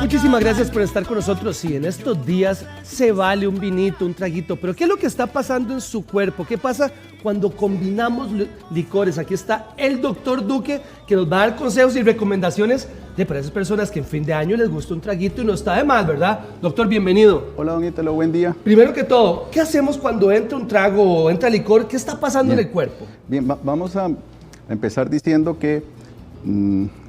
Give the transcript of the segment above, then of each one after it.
Muchísimas gracias por estar con nosotros. Sí, en estos días se vale un vinito, un traguito, pero ¿qué es lo que está pasando en su cuerpo? ¿Qué pasa cuando combinamos licores? Aquí está el doctor Duque, que nos va a dar consejos y recomendaciones para esas personas que en fin de año les gusta un traguito y no está de mal, ¿verdad? Doctor, bienvenido. Hola, don Ítalo, buen día. Primero que todo, ¿qué hacemos cuando entra un trago o entra licor? ¿Qué está pasando en el cuerpo? Bien, vamos a empezar diciendo que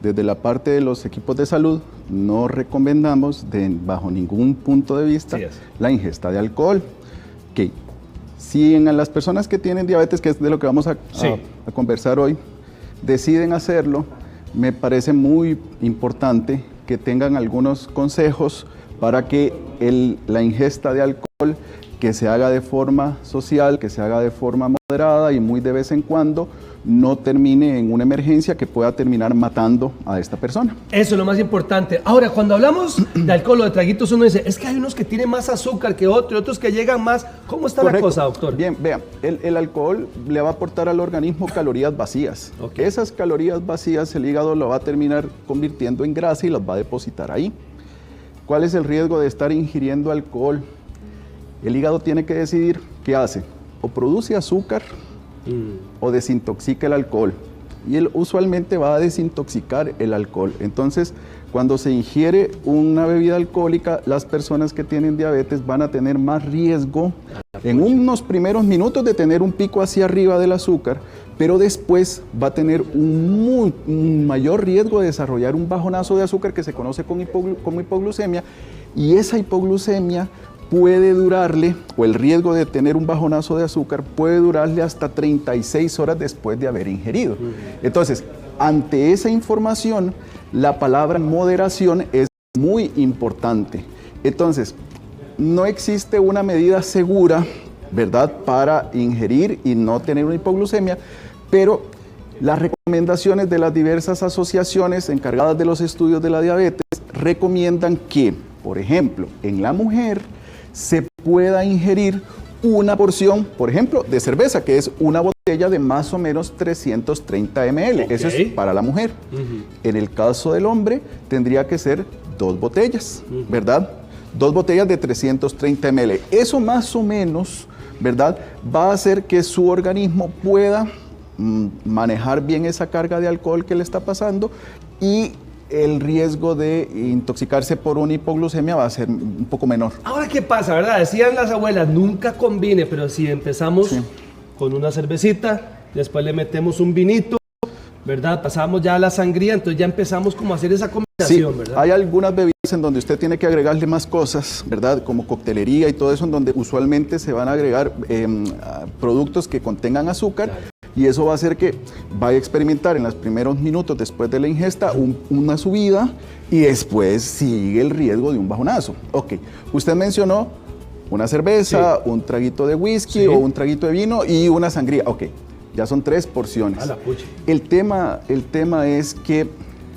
desde la parte de los equipos de salud no recomendamos bajo ningún punto de vista la ingesta de alcohol. Okay. Si en las personas que tienen diabetes, que es de lo que vamos a conversar hoy, deciden hacerlo, me parece muy importante que tengan algunos consejos para que la ingesta de alcohol, que se haga de forma social, que se haga de forma moderada y muy de vez en cuando, no termine en una emergencia que pueda terminar matando a esta persona. Eso es lo más importante. Ahora, cuando hablamos de alcohol o de traguitos, uno dice, es que hay unos que tienen más azúcar que otros, otros que llegan más. ¿Cómo está la cosa, doctor? Bien, vea, el alcohol le va a aportar al organismo calorías vacías. Okay. Esas calorías vacías el hígado lo va a terminar convirtiendo en grasa y las va a depositar ahí. ¿Cuál es el riesgo de estar ingiriendo alcohol? El hígado tiene que decidir qué hace. O produce azúcar o desintoxica el alcohol. Y él usualmente va a desintoxicar el alcohol. Entonces, cuando se ingiere una bebida alcohólica, las personas que tienen diabetes van a tener más riesgo en unos primeros minutos de tener un pico hacia arriba del azúcar, pero después va a tener un mayor riesgo de desarrollar un bajonazo de azúcar que se conoce como hipoglucemia, y esa hipoglucemia puede durarle, o el riesgo de tener un bajonazo de azúcar puede durarle hasta 36 horas después de haber ingerido. Entonces, ante esa información, la palabra moderación es muy importante. Entonces, no existe una medida segura, ¿verdad?, para ingerir y no tener una hipoglucemia, pero las recomendaciones de las diversas asociaciones encargadas de los estudios de la diabetes recomiendan que, por ejemplo, en la mujer se pueda ingerir una porción, por ejemplo, de cerveza, que es una botella de más o menos 330 ml. Okay. Eso es para la mujer. En el caso del hombre, tendría que ser 2 botellas, ¿verdad? 2 botellas de 330 ml. Eso más o menos, ¿verdad?, va a hacer que su organismo pueda manejar bien esa carga de alcohol que le está pasando, y el riesgo de intoxicarse por una hipoglucemia va a ser un poco menor. Ahora, ¿qué pasa, verdad? Decían las abuelas, nunca combine, pero si empezamos con una cervecita, después le metemos un vinito, ¿verdad? Pasamos ya a la sangría, entonces ya empezamos como a hacer esa combinación, ¿verdad? Hay algunas bebidas en donde usted tiene que agregarle más cosas, ¿verdad?, como coctelería y todo eso, en donde usualmente se van a agregar productos que contengan azúcar. Claro. Y eso va a hacer que vaya a experimentar en los primeros minutos después de la ingesta una subida, y después sigue el riesgo de un bajonazo. Ok, usted mencionó una cerveza, un traguito de whisky o un traguito de vino y una sangría. Ok, ya son 3 porciones. El tema es que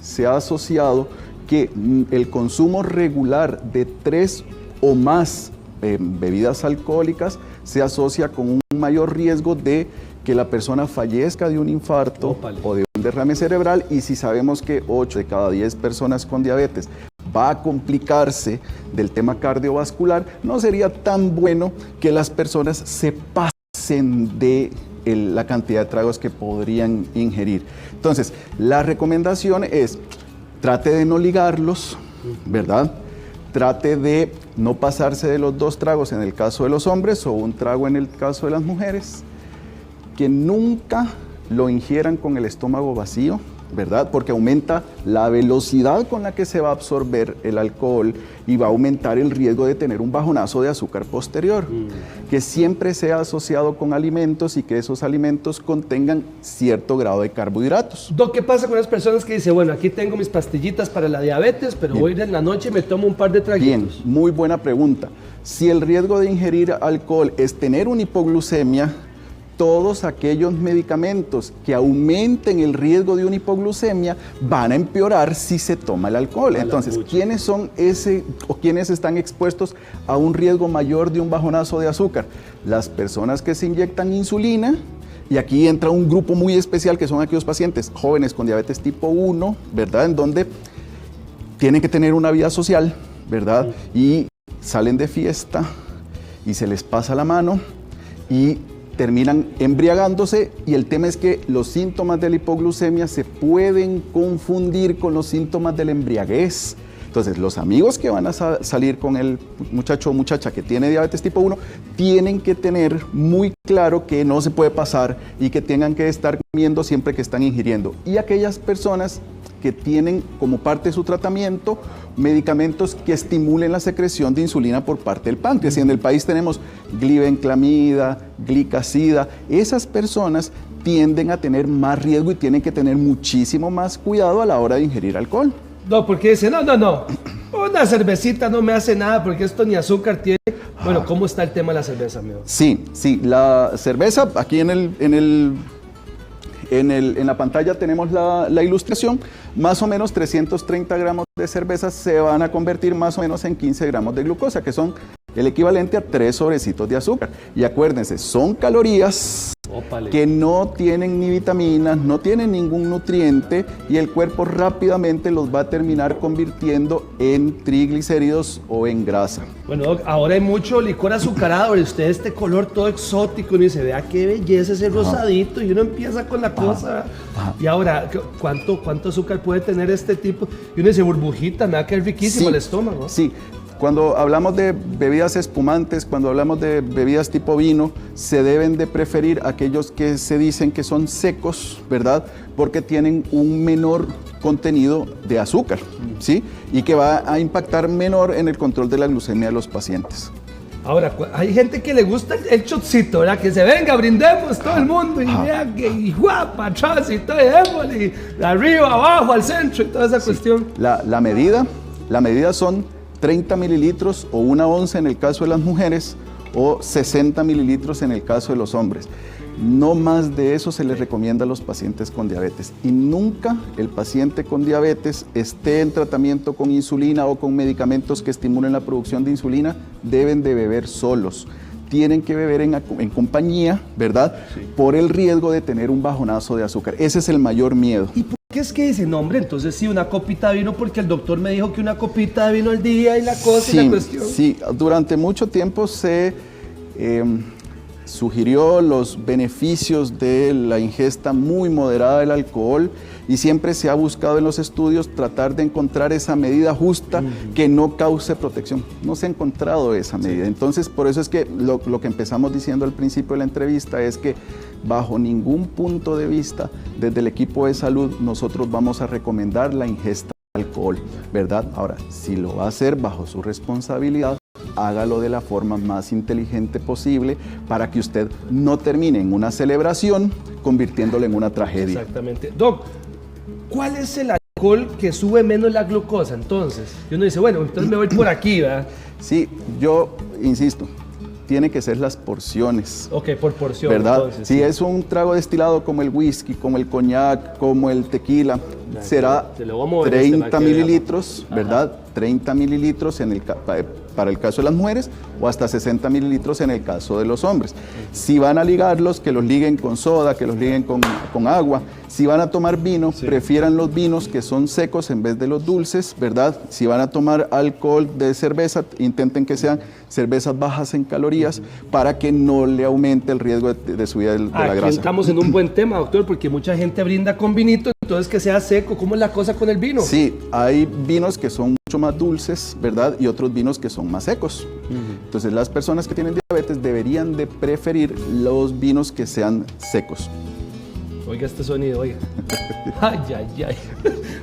se ha asociado que el consumo regular de 3 o más bebidas alcohólicas se asocia con un mayor riesgo de que la persona fallezca de un infarto o de un derrame cerebral, y si sabemos que 8 de cada 10 personas con diabetes va a complicarse del tema cardiovascular, no sería tan bueno que las personas se pasen de la cantidad de tragos que podrían ingerir. Entonces, la recomendación es, trate de no ligarlos, ¿verdad? Trate de no pasarse de los 2 tragos en el caso de los hombres o un trago en el caso de las mujeres. Que nunca lo ingieran con el estómago vacío, ¿verdad? Porque aumenta la velocidad con la que se va a absorber el alcohol y va a aumentar el riesgo de tener un bajonazo de azúcar posterior. Que siempre sea asociado con alimentos y que esos alimentos contengan cierto grado de carbohidratos. Doc, ¿qué pasa con las personas que dicen, bueno, aquí tengo mis pastillitas para la diabetes, pero voy en la noche y me tomo un par de traguitos? Bien, muy buena pregunta. Si el riesgo de ingerir alcohol es tener una hipoglucemia, todos aquellos medicamentos que aumenten el riesgo de una hipoglucemia van a empeorar si se toma el alcohol. Entonces, ¿quiénes son quiénes están expuestos a un riesgo mayor de un bajonazo de azúcar? Las personas que se inyectan insulina, y aquí entra un grupo muy especial que son aquellos pacientes jóvenes con diabetes tipo 1, ¿verdad?, en donde tienen que tener una vida social, ¿verdad? Y salen de fiesta y se les pasa la mano y terminan embriagándose, y el tema es que los síntomas de la hipoglucemia se pueden confundir con los síntomas de la embriaguez. Entonces, los amigos que van a salir con el muchacho o muchacha que tiene diabetes tipo 1 tienen que tener muy claro que no se puede pasar y que tengan que estar comiendo siempre que están ingiriendo. Y aquellas personas que tienen como parte de su tratamiento medicamentos que estimulen la secreción de insulina por parte del páncreas. Y en el país tenemos glibenclamida, glicacida. Esas personas tienden a tener más riesgo y tienen que tener muchísimo más cuidado a la hora de ingerir alcohol. No, porque dice, no, una cervecita no me hace nada porque esto ni azúcar tiene. Bueno, ¿cómo está el tema de la cerveza, amigo? Sí, la cerveza, aquí en la pantalla tenemos la ilustración. Más o menos 330 gramos de cerveza se van a convertir más o menos en 15 gramos de glucosa, que son el equivalente a 3 sobrecitos de azúcar. Y acuérdense, son calorías que no tienen ni vitaminas, no tienen ningún nutriente, y el cuerpo rápidamente los va a terminar convirtiendo en triglicéridos o en grasa. Bueno, Doc, ahora hay mucho licor azucarado, y usted este color todo exótico, y uno dice, vea qué belleza ese rosadito, y uno empieza con la cosa. Y ahora, ¿cuánto azúcar puede tener este tipo? Y uno dice, burbujita, me va a quedar riquísimo el estómago. Sí. Cuando hablamos de bebidas espumantes, cuando hablamos de bebidas tipo vino, se deben de preferir aquellos que se dicen que son secos, ¿verdad? Porque tienen un menor contenido de azúcar, ¿sí? Y que va a impactar menor en el control de la glucemia de los pacientes. Ahora, hay gente que le gusta el shotcito, ¿verdad? Que se venga, brindemos todo el mundo, y vea que y guapa, atrás y todo, y arriba, abajo, al centro y toda esa cuestión. La medida son 30 mililitros o 1 onza en el caso de las mujeres, o 60 mililitros en el caso de los hombres. No más de eso se les recomienda a los pacientes con diabetes, y nunca el paciente con diabetes esté en tratamiento con insulina o con medicamentos que estimulen la producción de insulina, deben de beber solos. Tienen que beber en compañía, ¿verdad? Sí. Por el riesgo de tener un bajonazo de azúcar. Ese es el mayor miedo. ¿Y por qué es que dicen, no, hombre, entonces sí, una copita de vino porque el doctor me dijo que una copita de vino al día y la cosa y la cuestión? Sí, durante mucho tiempo se sugirió los beneficios de la ingesta muy moderada del alcohol, y siempre se ha buscado en los estudios tratar de encontrar esa medida justa que no cause protección. No se ha encontrado esa medida. Entonces, por eso es que lo que empezamos diciendo al principio de la entrevista es que bajo ningún punto de vista, desde el equipo de salud, nosotros vamos a recomendar la ingesta de alcohol, ¿verdad? Ahora, si lo va a hacer bajo su responsabilidad, hágalo de la forma más inteligente posible para que usted no termine en una celebración convirtiéndolo en una tragedia. Exactamente. Doc, ¿cuál es el alcohol que sube menos la glucosa entonces? Y uno dice, bueno, entonces me voy por aquí, ¿verdad? Sí, yo insisto, tiene que ser las porciones. Ok, por porción. ¿Verdad? Entonces, si es un trago destilado como el whisky, como el coñac, como el tequila, será 30 mililitros, ¿verdad? 30 mililitros para el caso de las mujeres, o hasta 60 mililitros en el caso de los hombres. Si van a ligarlos, que los liguen con soda, que los liguen con agua. Si van a tomar vino, prefieran los vinos que son secos en vez de los dulces, ¿verdad? Si van a tomar alcohol de cerveza, intenten que sean cervezas bajas en calorías para que no le aumente el riesgo de subida de la grasa. Aquí estamos en un buen tema, doctor, porque mucha gente brinda con vinito, entonces que sea seco. ¿Cómo es la cosa con el vino? Sí, hay vinos que son mucho más dulces, ¿verdad? Y otros vinos que son más secos. Entonces, las personas que tienen diabetes deberían de preferir los vinos que sean secos. Oiga este sonido, oiga. Ay, ay, ay.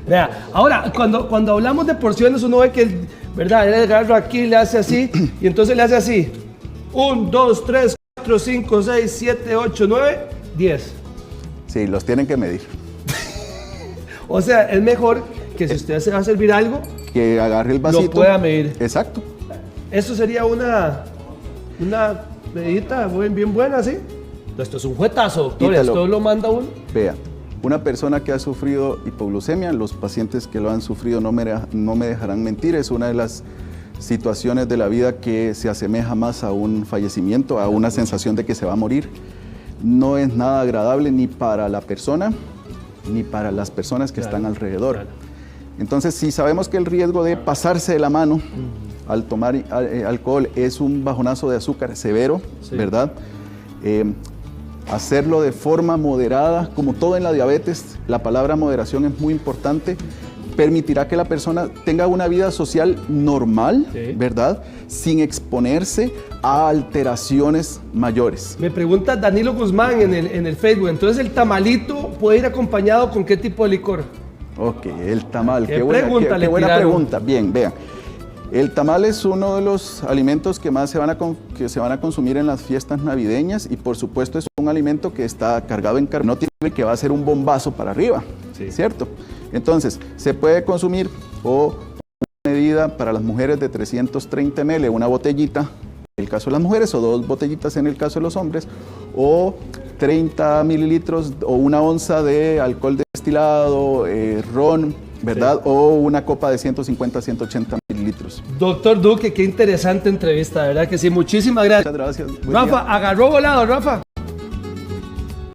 Vea, ahora, cuando hablamos de porciones, uno ve que, ¿verdad? Él agarra aquí, le hace así, y entonces le hace así. 1, 2, 3, 4, 5, 6, 7, 8, 9, 10. Sí, los tienen que medir. O sea, es mejor que si usted se va a servir algo, que agarre el vasito, lo pueda medir. Exacto. Eso sería una medidita bien buena, ¿sí? Esto es un juetazo, doctor. Esto lo manda uno. Vea, una persona que ha sufrido hipoglucemia, los pacientes que lo han sufrido no me dejarán mentir, es una de las situaciones de la vida que se asemeja más a un fallecimiento, a una sensación de que se va a morir. No es nada agradable ni para la persona, ni para las personas que están alrededor. Entonces, si sabemos que el riesgo de pasarse de la mano al tomar alcohol es un bajonazo de azúcar severo, sí, ¿verdad? Hacerlo de forma moderada, como todo en la diabetes, la palabra moderación es muy importante, permitirá que la persona tenga una vida social normal, sí, ¿verdad? Sin exponerse a alteraciones mayores. Me pregunta Danilo Guzmán en el Facebook, entonces el tamalito puede ir acompañado ¿con qué tipo de licor? Ok, el tamal, qué buena pregunta. Bien, vean. El tamal es uno de los alimentos que más se van a consumir en las fiestas navideñas y por supuesto es un alimento que está cargado en carbohidratos que va a ser un bombazo para arriba, sí, ¿cierto? Entonces, se puede consumir o una medida para las mujeres de 330 ml, una botellita en el caso de las mujeres o 2 botellitas en el caso de los hombres, o 30 mililitros o una onza de alcohol destilado, ron, ¿verdad? Sí. O una copa de 150 a 180 mililitros. Doctor Duque, qué interesante entrevista, de verdad que sí. Muchísimas gracias. Muchas gracias. Rafa, agarró volado, Rafa.